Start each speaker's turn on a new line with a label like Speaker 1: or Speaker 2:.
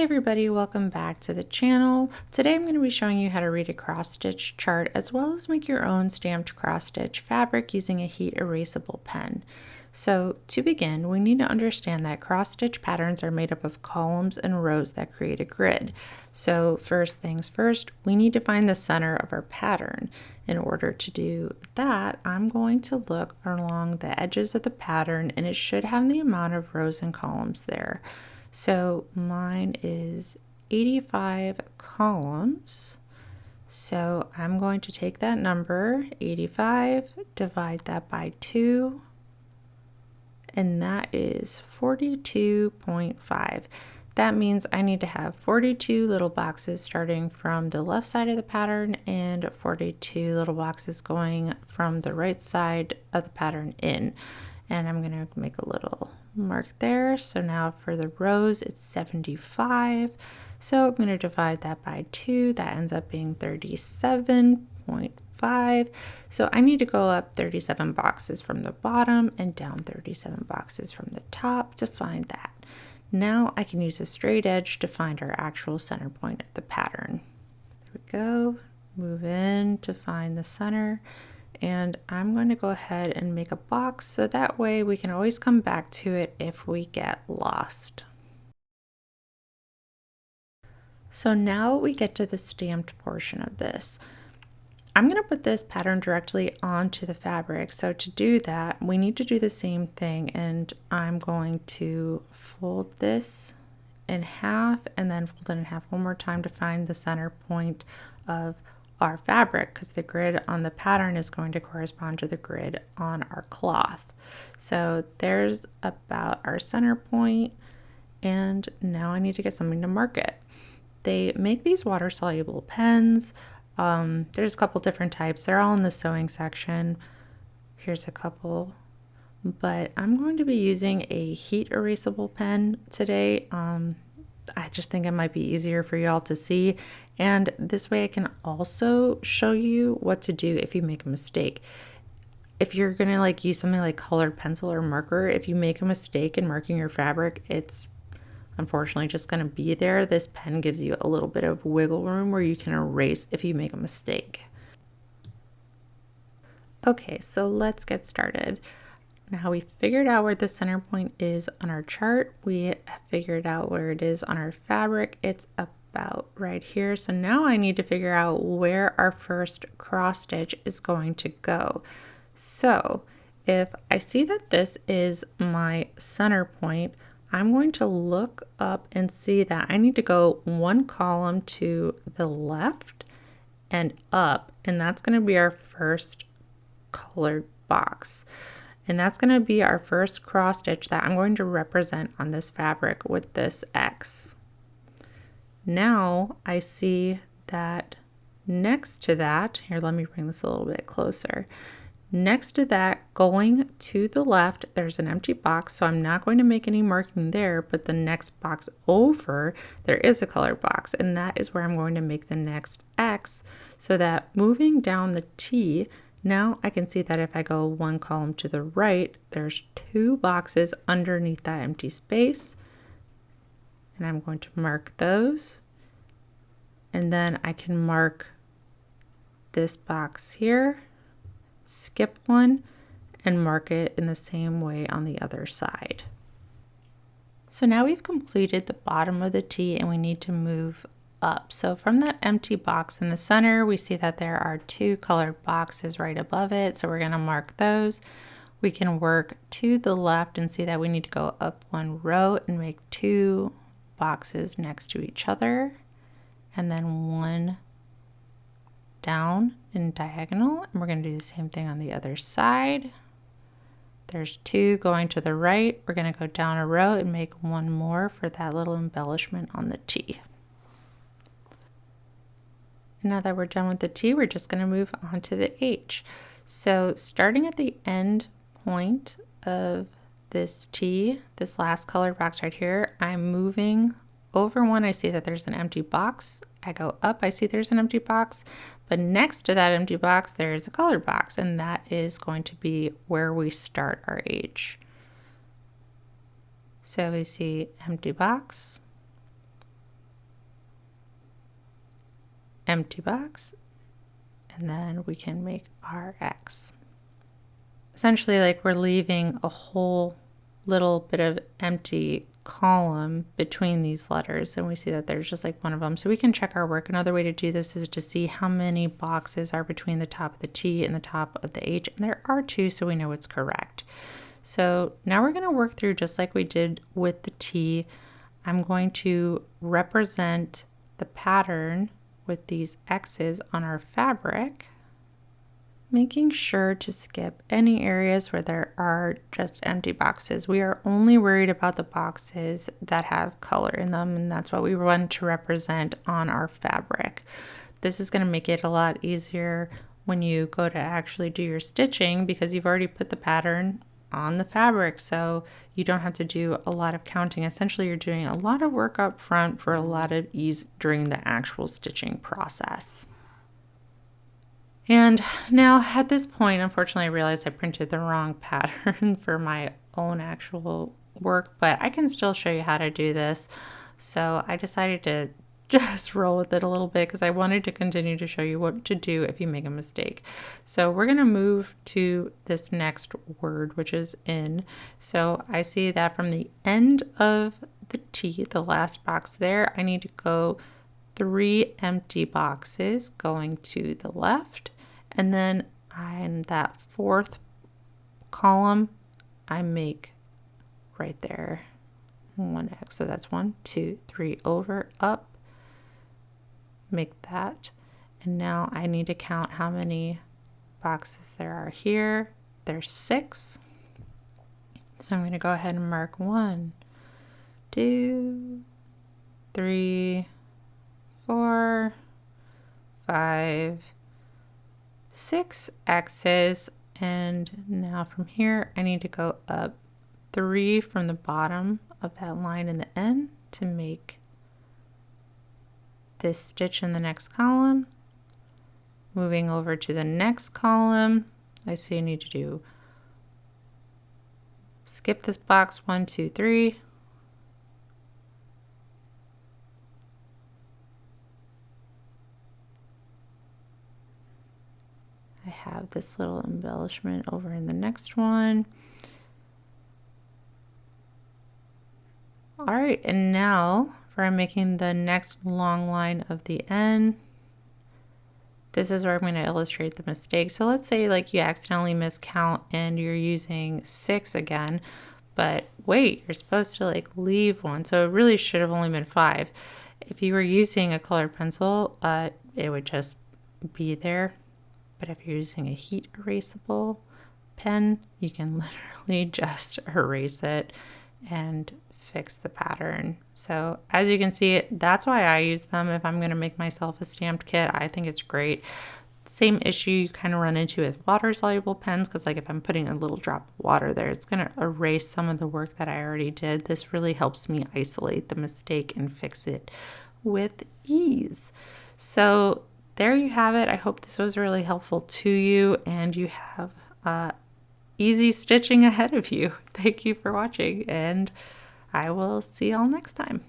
Speaker 1: Hey everybody, welcome back to the channel. Today I'm going to be showing you how to read a cross stitch chart as well as make your own stamped cross stitch fabric using a heat erasable pen. So to begin, we need to understand that cross stitch patterns are made up of columns and rows that create a grid. So first things first, we need to find the center of our pattern. In order to do that, I'm going to look along the edges of the pattern and it should have the amount of rows and columns there. So mine is 85 columns. So I'm going to take that number, 85, divide that by 2, and that is 42.5. That means I need to have 42 little boxes starting from the left side of the pattern and 42 little boxes going from the right side of the pattern in. And I'm going to make a little mark there. So now for the rows, it's 75. So I'm going to divide that by 2. That ends up being 37.5. So I need to go up 37 boxes from the bottom and down 37 boxes from the top to find that. Now I can use a straight edge to find our actual center point of the pattern. There we go. Move in to find the center. And I'm going to go ahead and make a box so that way we can always come back to it if we get lost. So now we get to the stamped portion of this. I'm going to put this pattern directly onto the fabric. So to do that, we need to do the same thing, and I'm going to fold this in half and then fold it in half one more time to find the center point of our fabric, because the grid on the pattern is going to correspond to the grid on our cloth. So there's about our center point, and now I need to get something to mark it. They make these water soluble pens. There's a couple different types. They're all in the sewing section. Here's a couple, but I'm going to be using a heat erasable pen today. I just think it might be easier for y'all to see, and this way I can also show you what to do if you make a mistake. If you're gonna like use something like colored pencil or marker, if you make a mistake in marking your fabric, it's unfortunately just gonna be there. This pen gives you a little bit of wiggle room where you can erase if you make a mistake. Okay, so let's get started. Now we figured out where the center point is on our chart. We figured out where it is on our fabric. It's about right here. So now I need to figure out where our first cross stitch is going to go. So if I see that this is my center point, I'm going to look up and see that I need to go one column to the left and up, and that's going to be our first colored box. And that's going to be our first cross stitch that I'm going to represent on this fabric with this X. Now I see that next to that, here, let me bring this a little bit closer. Next to that, going to the left, there's an empty box, so I'm not going to make any marking there, but the next box over, there is a color box, and that is where I'm going to make the next X, so that moving down the T, now I can see that if I go one column to the right, there's 2 boxes underneath that empty space. And I'm going to mark those. And then I can mark this box here, skip one, and mark it in the same way on the other side. So now we've completed the bottom of the T and we need to move up. So from that empty box in the center, we see that there are 2 colored boxes right above it. So we're going to mark those. We can work to the left and see that we need to go up 1 row and make 2 boxes next to each other, and then 1 down in diagonal. And we're going to do the same thing on the other side. There's 2 going to the right. We're going to go down a row and make 1 more for that little embellishment on the T. Now that we're done with the T, we're just going to move on to the H. So starting at the end point of this T, this last colored box right here, I'm moving over 1. I see that there's an empty box. I go up, I see there's an empty box, but next to that empty box, there's a colored box, and that is going to be where we start our H. So we see empty box, empty box, and then we can make our X. Essentially, like, we're leaving a whole little bit of empty column between these letters, and we see that there's just like one of them. So we can check our work. Another way to do this is to see how many boxes are between the top of the T and the top of the H, and there are 2, so we know it's correct. So now we're going to work through just like we did with the T. I'm going to represent the pattern with these X's on our fabric, making sure to skip any areas where there are just empty boxes. We are only worried about the boxes that have color in them, and that's what we want to represent on our fabric. This is going to make it a lot easier when you go to actually do your stitching, because you've already put the pattern on the fabric, so you don't have to do a lot of counting. Essentially, you're doing a lot of work up front for a lot of ease during the actual stitching process. And now at this point, unfortunately, I realized I printed the wrong pattern for my own actual work, but I can still show you how to do this. So I decided to just roll with it a little bit because I wanted to continue to show you what to do if you make a mistake. So we're going to move to this next word, which is in. So I see that from the end of the T, the last box there, I need to go 3 empty boxes going to the left, and then in that 4th column I make right there 1X. So that's 1, 2, 3 over, up, make that, and now I need to count how many boxes there are here. There's 6, so I'm going to go ahead and mark 1, 2, 3, 4, 5, 6 X's, and now from here I need to go up 3 from the bottom of that line in the end to make this stitch in the next column. Moving over to the next column, I see I need to skip this box 1, 2, 3. I have this little embellishment over in the next one. All right, and now for making the next long line of the N, this is where I'm going to illustrate the mistake. So let's say like you accidentally miscount and you're using 6 again, but wait, you're supposed to like leave 1. So it really should have only been 5. If you were using a colored pencil, it would just be there. But if you're using a heat erasable pen, you can literally just erase it and fix the pattern. So as you can see, that's why I use them if I'm going to make myself a stamped kit. I think it's great. Same issue you kind of run into with water soluble pens, because like if I'm putting a little drop of water there, it's going to erase some of the work that I already did. This really helps me isolate the mistake and fix it with ease. So there you have it. I hope this was really helpful to you and you have easy stitching ahead of you. Thank you for watching, and I will see y'all next time.